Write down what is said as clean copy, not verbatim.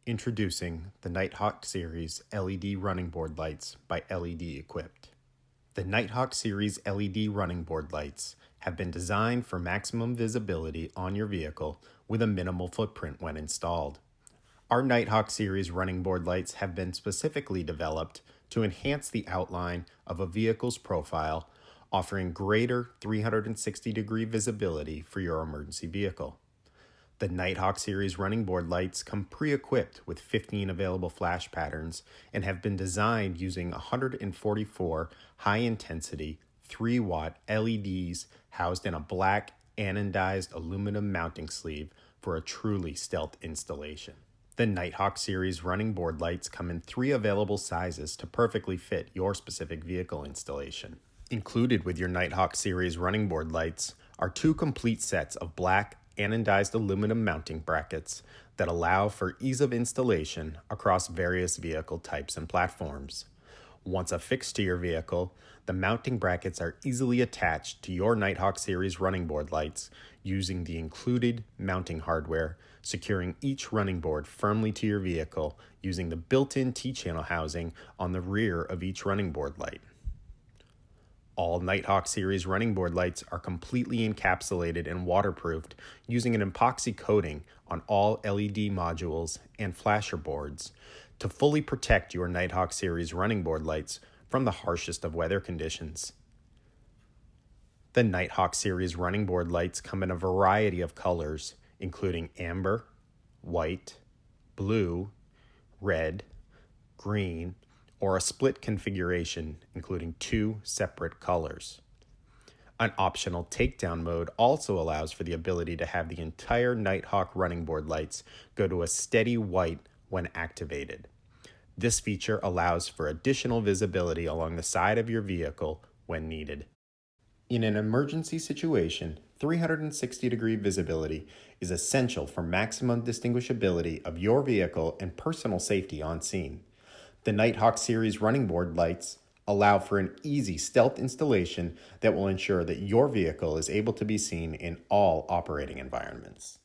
Introducing the NightHawk Series LED running board lights by LED Equipped. The NightHawk Series LED running board lights have been designed for maximum visibility on your vehicle with a minimal footprint when installed. Our NightHawk Series running board lights have been specifically developed to enhance the outline of a vehicle's profile, offering greater 360-degree visibility for your emergency vehicle. The NightHawk Series running board lights come pre-equipped with 15 available flash patterns and have been designed using 144 high-intensity 3-watt LEDs housed in a black anodized aluminum mounting sleeve for a truly stealth installation. The NightHawk Series running board lights come in 3 available sizes to perfectly fit your specific vehicle installation. Included with your NightHawk Series running board lights are 2 complete sets of black anodized aluminum mounting brackets that allow for ease of installation across various vehicle types and platforms. Once affixed to your vehicle, the mounting brackets are easily attached to your NightHawk Series running board lights using the included mounting hardware, securing each running board firmly to your vehicle using the built-in T-channel housing on the rear of each running board light. All NightHawk Series running board lights are completely encapsulated and waterproofed using an epoxy coating on all LED modules and flasher boards to fully protect your NightHawk Series running board lights from the harshest of weather conditions. The NightHawk Series running board lights come in a variety of colors, including amber, white, blue, red, green, or a split configuration, including 2 separate colors. An optional takedown mode also allows for the ability to have the entire NightHawk running board lights go to a steady white when activated. This feature allows for additional visibility along the side of your vehicle when needed. In an emergency situation, 360-degree visibility is essential for maximum distinguishability of your vehicle and personal safety on scene. The NightHawk Series running board lights allow for an easy stealth installation that will ensure that your vehicle is able to be seen in all operating environments.